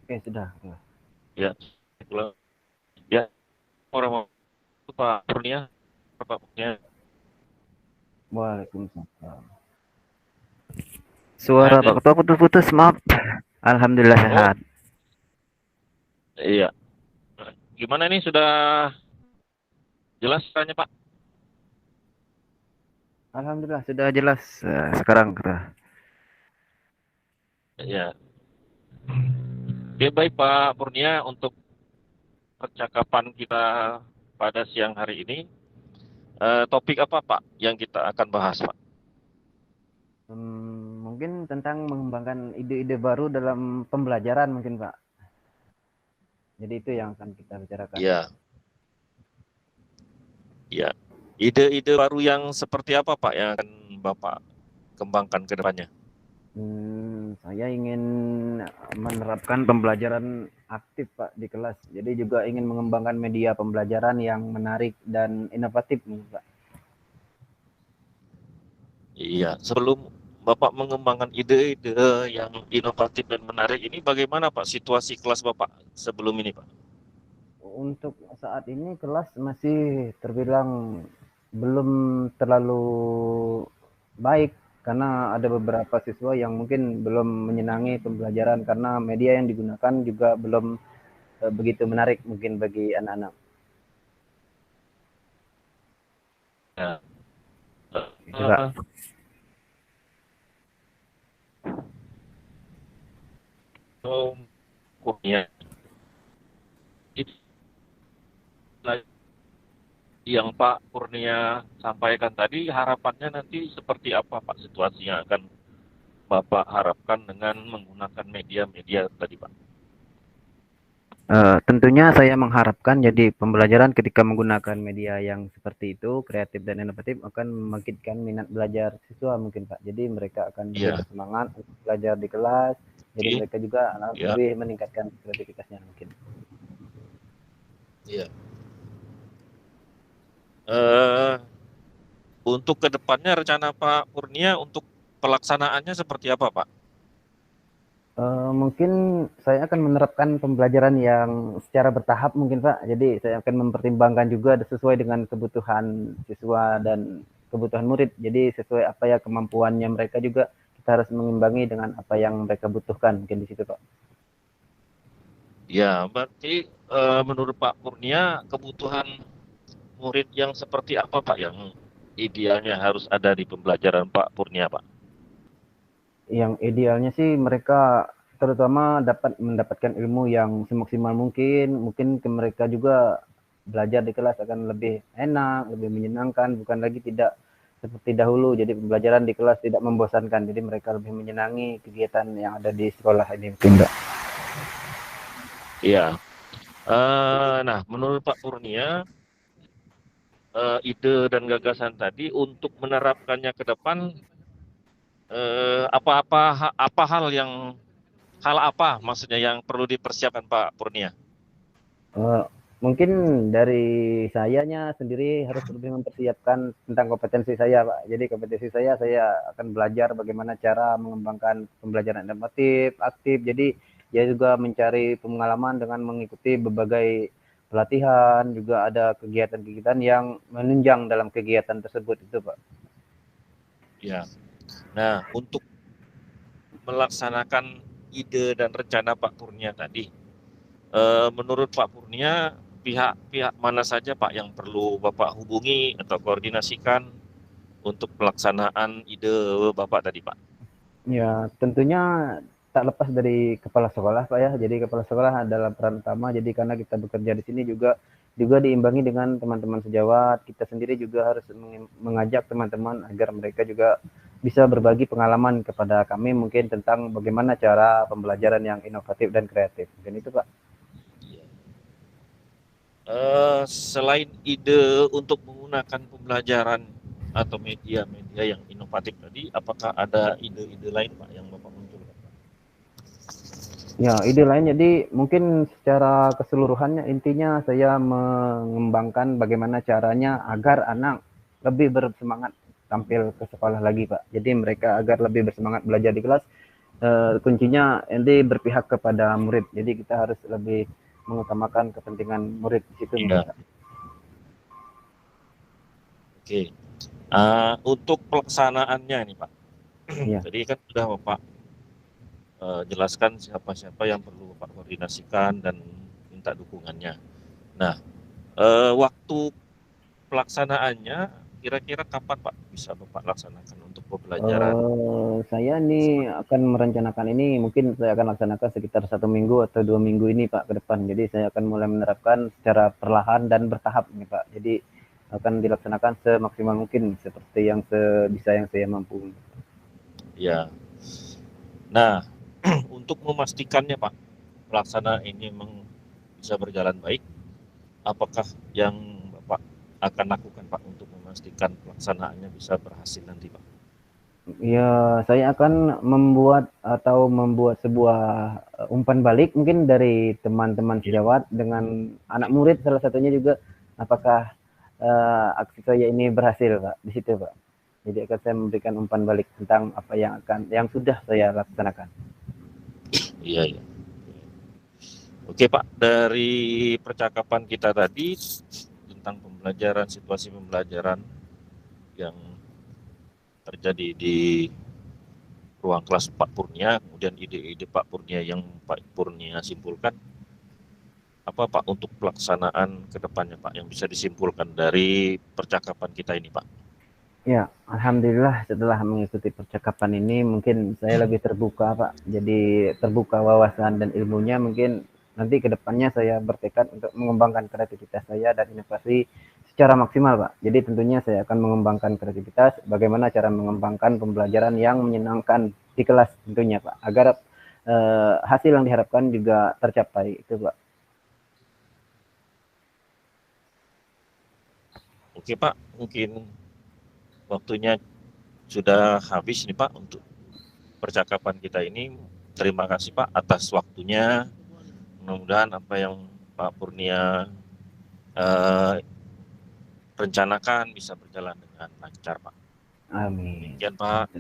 Oke, sudah. Ya, kalau ya orang mau Pak Kurnia, Pak Kurnia. Waalaikumsalam. Nah, Suara Pak ini, Ketua putus-putus, maaf. Alhamdulillah oh sehat. iya. Gimana ini sudah jelas tanya Pak? Alhamdulillah sudah jelas sekarang Ketua. Ya. Oke, baik Pak Kurnia untuk percakapan kita pada siang hari ini. Topik apa Pak yang kita akan bahas Pak? Mungkin tentang mengembangkan ide-ide baru dalam pembelajaran mungkin Pak. Jadi itu yang akan kita bicarakan. Ya, ya. Ide-ide baru yang seperti apa Pak yang akan Bapak kembangkan ke depannya? Saya ingin menerapkan pembelajaran aktif Pak di kelas. Jadi juga ingin mengembangkan media pembelajaran yang menarik dan inovatif mungkin, Pak. Iya, sebelum Bapak mengembangkan ide-ide yang inovatif dan menarik ini, bagaimana Pak situasi kelas Bapak sebelum ini Pak? Untuk saat ini kelas masih terbilang belum terlalu baik karena ada beberapa siswa yang mungkin belum menyenangi pembelajaran karena media yang digunakan juga belum begitu menarik mungkin bagi anak-anak. Ya, Itu Pak. eh, oh, Kurnia, itu yang Pak Kurnia sampaikan tadi, harapannya nanti seperti apa Pak situasi yang akan Bapak harapkan dengan menggunakan media-media tadi Pak? Tentunya saya mengharapkan jadi pembelajaran ketika menggunakan media yang seperti itu, kreatif dan inovatif akan membangkitkan minat belajar siswa mungkin Pak. Jadi mereka akan lebih Iya, bersemangat untuk belajar di kelas, jadi oke, mereka juga ya, lebih meningkatkan kreativitasnya mungkin. iya. Eh, untuk kedepannya rencana Pak Kurnia untuk pelaksanaannya seperti apa Pak? Mungkin saya akan menerapkan pembelajaran yang secara bertahap mungkin Pak. Jadi saya akan mempertimbangkan juga sesuai dengan kebutuhan siswa dan kebutuhan murid. Jadi sesuai apa ya kemampuannya mereka juga kita harus mengimbangi dengan apa yang mereka butuhkan mungkin di situ Pak. Ya, berarti menurut Pak Kurnia kebutuhan murid yang seperti apa Pak yang idealnya harus ada di pembelajaran Pak Kurnia Pak? Yang idealnya sih mereka terutama dapat mendapatkan ilmu yang semaksimal mungkin. Mungkin ke mereka juga belajar di kelas akan lebih enak, lebih menyenangkan, bukan lagi tidak seperti dahulu. Jadi pembelajaran di kelas tidak membosankan. Jadi mereka lebih menyenangi kegiatan yang ada di sekolah ini mungkin, Mbak. Iya. Nah, menurut Pak Kurnia, ide dan gagasan tadi untuk menerapkannya ke depan, apa hal apa maksudnya yang perlu dipersiapkan Pak Kurnia? Eh, Mungkin dari sayanya sendiri harus lebih mempersiapkan tentang kompetensi saya, Pak. Jadi kompetensi saya akan belajar bagaimana cara mengembangkan pembelajaran inovatif, aktif. Jadi dia juga mencari pengalaman dengan mengikuti berbagai pelatihan, juga ada kegiatan-kegiatan yang menunjang dalam kegiatan tersebut itu, Pak. Ya. Nah, untuk melaksanakan ide dan rencana Pak Kurnia tadi, menurut Pak Kurnia, pihak-pihak mana saja Pak yang perlu Bapak hubungi atau koordinasikan untuk pelaksanaan ide Bapak tadi Pak? Ya, tentunya tak lepas dari kepala sekolah, Pak ya. Jadi kepala sekolah adalah peran utama. Jadi karena kita bekerja di sini juga diimbangi dengan teman-teman sejawat. Kita sendiri juga harus mengajak teman-teman agar mereka juga bisa berbagi pengalaman kepada kami mungkin tentang bagaimana cara pembelajaran yang inovatif dan kreatif. Mungkin itu, Pak. Selain ide untuk menggunakan pembelajaran atau media-media yang inovatif tadi, apakah ada ide-ide lain Pak yang Bapak munculkan? Ya, ide lain jadi mungkin secara keseluruhannya intinya saya mengembangkan bagaimana caranya agar anak lebih bersemangat tampil ke sekolah lagi, Pak. Jadi mereka agar lebih bersemangat belajar di kelas kuncinya nanti berpihak kepada murid. Jadi kita harus lebih mengutamakan kepentingan murid di situ mungkin, Iya, Pak. oke. Untuk pelaksanaannya nih Pak, Iya. tadi kan sudah Bapak jelaskan siapa-siapa yang perlu Bapak koordinasikan dan minta dukungannya. Nah, waktu pelaksanaannya kira-kira kapan Pak bisa Bapak laksanakan untuk pembelajaran? Saya nih akan merencanakan ini, mungkin saya akan laksanakan sekitar 1 minggu atau 2 minggu ini Pak ke depan. Jadi saya akan mulai menerapkan secara perlahan dan bertahap nih Pak. Jadi akan dilaksanakan semaksimal mungkin seperti yang sebisa yang saya mampu. Ya. Nah, untuk memastikannya Pak, pelaksanaan ini memang bisa berjalan baik, apakah yang Bapak akan lakukan Pak untuk memastikan pelaksanaannya bisa berhasil nanti Pak? Ya, saya akan membuat sebuah umpan balik mungkin dari teman-teman Iya, sejawat dengan anak murid salah satunya juga, apakah aksi saya ini berhasil Pak di situ Pak. Jadi akan saya memberikan umpan balik tentang apa yang sudah saya laksanakan. iya, iya. Oke Pak, dari percakapan kita tadi tentang pembelajaran, situasi pembelajaran yang terjadi di ruang kelas Pak Purnia, kemudian ide-ide Pak Purnia yang Pak Purnia simpulkan, apa Pak untuk pelaksanaan ke depannya Pak yang bisa disimpulkan dari percakapan kita ini Pak? Ya, alhamdulillah setelah mengikuti percakapan ini mungkin saya lebih terbuka Pak. Jadi terbuka wawasan dan ilmunya, mungkin nanti ke depannya saya bertekad untuk mengembangkan kreativitas saya dan inovasi secara maksimal Pak. Jadi tentunya saya akan mengembangkan kreativitas, bagaimana cara mengembangkan pembelajaran yang menyenangkan di kelas tentunya Pak, agar hasil yang diharapkan juga tercapai itu Pak. Oke Pak, mungkin waktunya sudah habis nih Pak untuk percakapan kita ini. Terima kasih Pak atas waktunya. Mudah-mudahan apa yang Pak Purnia eh, rencanakan bisa berjalan dengan lancar Pak. Amin. Demikian Pak.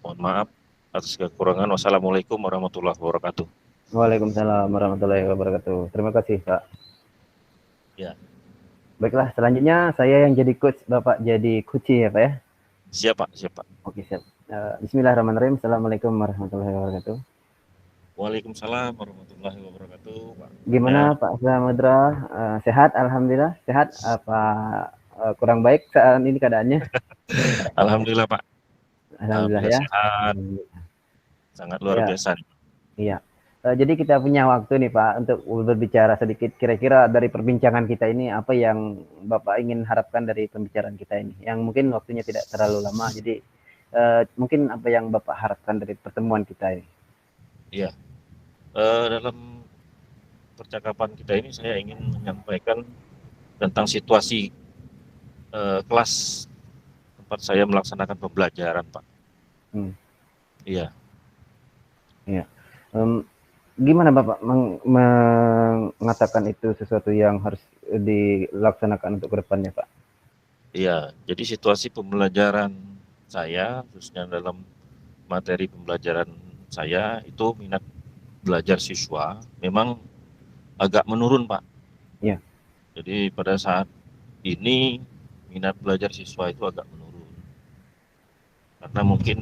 Mohon maaf atas kekurangan. Wassalamualaikum warahmatullahi wabarakatuh. Waalaikumsalam warahmatullahi wabarakatuh. Terima kasih Pak. Ya, Baiklah, selanjutnya saya yang jadi coach, Bapak jadi coachee ya Pak ya. siapa? Siapa? Oke, siap. Bismillahirrahmanirrahim. Assalamualaikum warahmatullahi wabarakatuh. Waalaikumsalam warahmatullahi wabarakatuh, Pak. Gimana Ya, Pak Samudra? Sehat? Alhamdulillah. Sehat? Apa kurang baik saat ini keadaannya? alhamdulillah Pak. Alhamdulillah Alhamdulillah ya. sehat. Alhamdulillah. Sangat luar Ya, biasa. iya. Jadi kita punya waktu nih Pak untuk berbicara sedikit. Kira-kira dari perbincangan kita ini apa yang Bapak ingin harapkan dari pembicaraan kita ini? Yang mungkin waktunya tidak terlalu lama. Jadi mungkin apa yang Bapak harapkan dari pertemuan kita ini? Iya. Dalam percakapan kita ini saya ingin menyampaikan tentang situasi kelas tempat saya melaksanakan pembelajaran, Pak. Hmm. Iya. Iya. Gimana Bapak mengatakan itu sesuatu yang harus dilaksanakan untuk kedepannya Pak? Iya. Jadi situasi pembelajaran saya, khususnya dalam materi pembelajaran saya itu minat belajar siswa memang agak menurun, Pak. Iya. Jadi pada saat ini minat belajar siswa itu agak menurun karena mungkin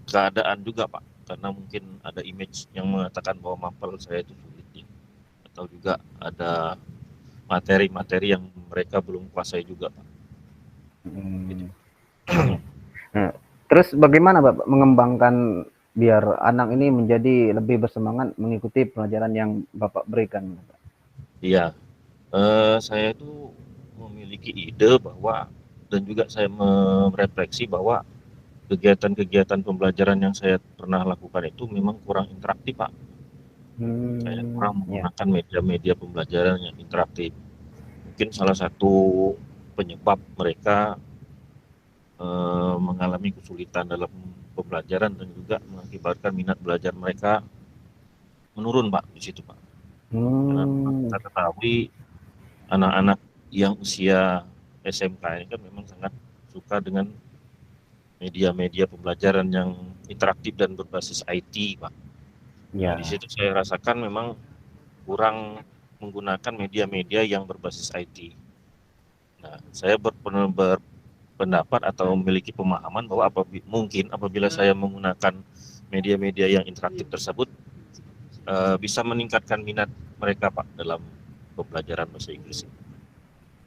keadaan juga Pak, karena mungkin ada image yang mengatakan bahwa mapel saya itu sulit ya. Atau juga ada materi-materi yang mereka belum kuasai juga Pak. Gitu. Iya. Nah, terus bagaimana Bapak mengembangkan biar anak ini menjadi lebih bersemangat mengikuti pelajaran yang Bapak berikan? Iya, saya itu memiliki ide bahwa dan juga saya merefleksi bahwa kegiatan-kegiatan pembelajaran yang saya pernah lakukan itu memang kurang interaktif Pak. Saya kurang Ya. menggunakan media-media pembelajaran yang interaktif. Mungkin salah satu penyebab mereka mengalami kesulitan dalam pembelajaran dan juga mengakibatkan minat belajar mereka menurun Pak di situ Pak. Karena kita ketahui anak-anak yang usia SMK ini kan memang sangat suka dengan media-media pembelajaran yang interaktif dan berbasis IT, Pak. Nah, di Ya, situ saya rasakan memang kurang menggunakan media-media yang berbasis IT. Nah, saya berpendapat atau memiliki pemahaman bahwa mungkin apabila saya menggunakan media-media yang interaktif tersebut bisa meningkatkan minat mereka, Pak, dalam pembelajaran bahasa Inggris.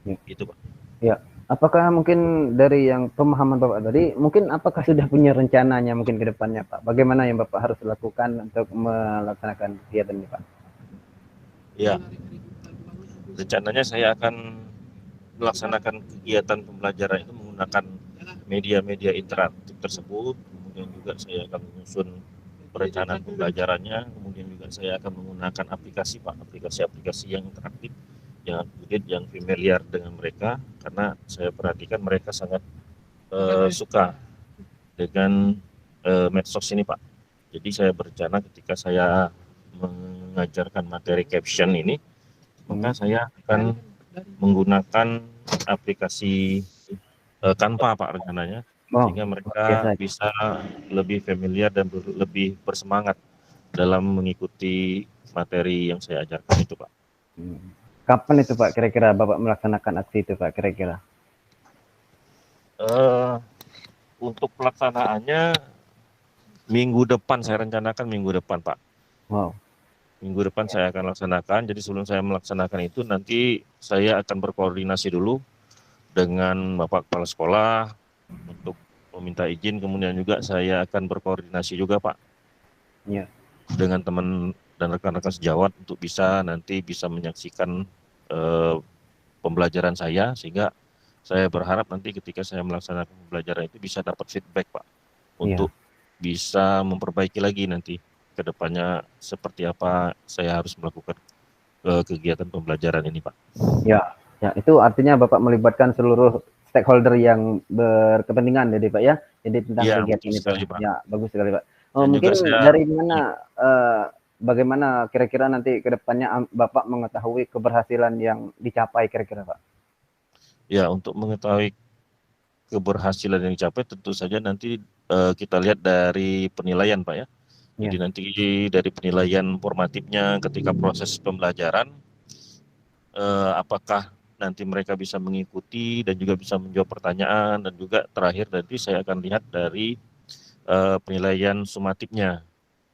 ya, Gitu, Pak. ya. Apakah mungkin dari yang pemahaman Bapak tadi, mungkin apakah sudah punya rencananya mungkin ke depannya, Pak? Bagaimana yang Bapak harus lakukan untuk melaksanakan kegiatan ini, Pak? Ya, rencananya saya akan melaksanakan kegiatan pembelajaran itu menggunakan media-media interaktif tersebut. Kemudian juga saya akan menyusun perencanaan pembelajarannya. Kemudian juga saya akan menggunakan aplikasi, Pak, aplikasi-aplikasi yang interaktif, yang update, yang familiar dengan mereka, karena saya perhatikan mereka sangat suka dengan medsos ini, Pak. Jadi saya berencana ketika saya mengajarkan materi caption ini, maka saya akan menggunakan aplikasi Canva, Pak, rencananya, Oh, sehingga luar biasa. mereka bisa lebih familiar dan lebih bersemangat dalam mengikuti materi yang saya ajarkan itu, Pak. Kapan itu, Pak, kira-kira Bapak melaksanakan aksi itu, Pak, kira-kira? Untuk pelaksanaannya minggu depan, saya rencanakan minggu depan, Pak. Wow. Minggu depan saya akan laksanakan. Jadi sebelum saya melaksanakan itu, nanti saya akan berkoordinasi dulu dengan Bapak Kepala Sekolah untuk meminta izin. Kemudian juga saya akan berkoordinasi juga, Pak, Ya. dengan teman dan rekan-rekan sejawat untuk nanti bisa menyaksikan pembelajaran saya, sehingga saya berharap nanti ketika saya melaksanakan pembelajaran itu bisa dapat feedback, Pak, Iya. untuk bisa memperbaiki lagi nanti ke depannya seperti apa saya harus melakukan kegiatan pembelajaran ini, Pak. Ya, ya, itu artinya Bapak melibatkan seluruh stakeholder yang berkepentingan jadi Pak ya. Jadi tentang Iya, kegiatan betul ini Pak ya. sekali, Pak. Ya, bagus sekali Pak. Dan juga Mungkin saya dari mana bagaimana kira-kira nanti ke depannya Bapak mengetahui keberhasilan yang dicapai kira-kira Pak? ya untuk mengetahui keberhasilan yang dicapai tentu saja nanti kita lihat dari penilaian, Pak, ya. Jadi Ya. nanti dari penilaian formatifnya ketika proses pembelajaran, apakah nanti mereka bisa mengikuti dan juga bisa menjawab pertanyaan, dan juga terakhir nanti saya akan lihat dari penilaian sumatifnya.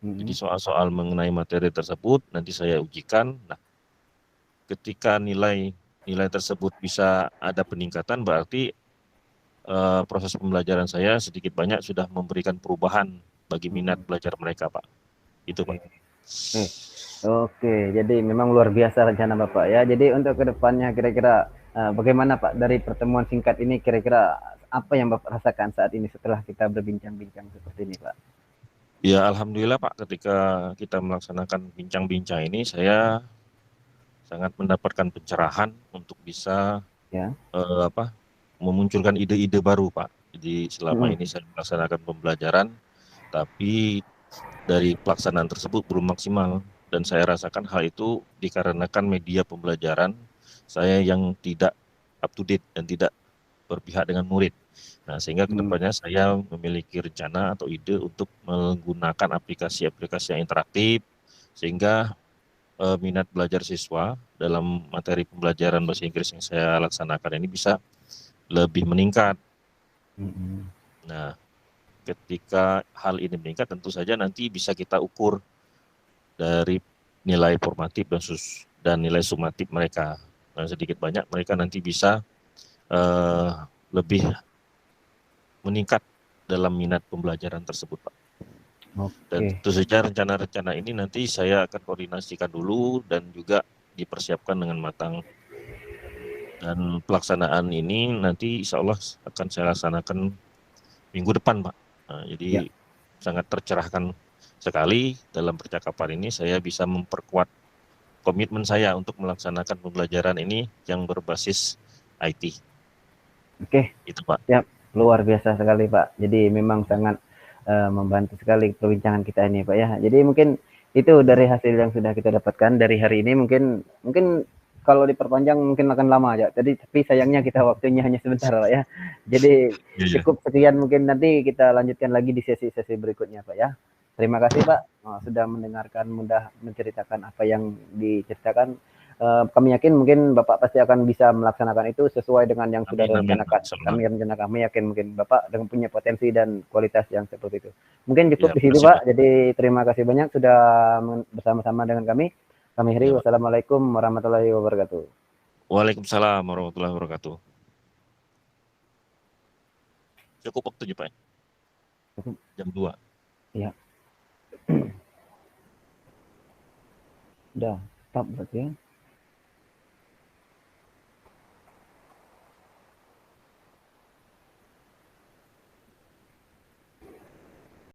Jadi soal-soal mengenai materi tersebut nanti saya ujikan. Nah, ketika nilai tersebut bisa ada peningkatan, berarti proses pembelajaran saya sedikit banyak sudah memberikan perubahan bagi minat belajar mereka, Pak. Itu, Pak. Oke. Oke, jadi memang luar biasa rencana Bapak ya. Jadi untuk kedepannya kira-kira bagaimana Pak dari pertemuan singkat ini kira-kira apa yang Bapak rasakan saat ini setelah kita berbincang-bincang seperti ini Pak? Ya, alhamdulillah, Pak, ketika kita melaksanakan bincang-bincang ini saya sangat mendapatkan pencerahan untuk bisa Ya. memunculkan ide-ide baru, Pak. Jadi selama ini saya melaksanakan pembelajaran, tapi dari pelaksanaan tersebut belum maksimal, dan saya rasakan hal itu dikarenakan media pembelajaran saya yang tidak up to date dan tidak berpihak dengan murid. Nah, sehingga kedepannya saya memiliki rencana atau ide untuk menggunakan aplikasi-aplikasi yang interaktif, sehingga minat belajar siswa dalam materi pembelajaran bahasa Inggris yang saya laksanakan ini bisa lebih meningkat. Nah, ketika hal ini meningkat, tentu saja nanti bisa kita ukur dari nilai formatif dan nilai sumatif mereka. Nah, sedikit banyak mereka nanti bisa lebih meningkat dalam minat pembelajaran tersebut, Pak. Dan tentu saja rencana-rencana ini nanti saya akan koordinasikan dulu dan juga dipersiapkan dengan matang. Dan pelaksanaan ini nanti insya Allah akan saya laksanakan minggu depan, Pak. Nah, jadi sangat tercerahkan sekali dalam percakapan ini saya bisa memperkuat komitmen saya untuk melaksanakan pembelajaran ini yang berbasis IT. Oke, Itu, Pak. siap. Luar biasa sekali Pak. Jadi memang sangat membantu sekali perbincangan kita ini Pak ya. Jadi mungkin itu dari hasil yang sudah kita dapatkan dari hari ini. Mungkin kalau diperpanjang mungkin akan lama aja. Jadi tapi sayangnya kita waktunya hanya sebentar Pak ya. Jadi Iya, iya. cukup sekian, mungkin nanti kita lanjutkan lagi di sesi-sesi berikutnya Pak ya. Terima kasih Pak sudah mendengarkan, mudah menceritakan apa yang diceritakan. Kami yakin mungkin Bapak pasti akan bisa melaksanakan itu sesuai dengan yang sudah Amin, amin, Pak. direncanakan. Insyaallah. Kami yakin mungkin Bapak dengan punya potensi dan kualitas yang seperti itu. Mungkin Ya, cukup di situ makasih, Pak. Pak. Jadi terima kasih banyak sudah bersama-sama dengan kami. Kami Ya, akhiri. Pak. Wassalamualaikum warahmatullahi wabarakatuh. Waalaikumsalam warahmatullahi wabarakatuh. Cukup waktunya, Pak. Jam 2. Ya. Udah, stop berarti ya.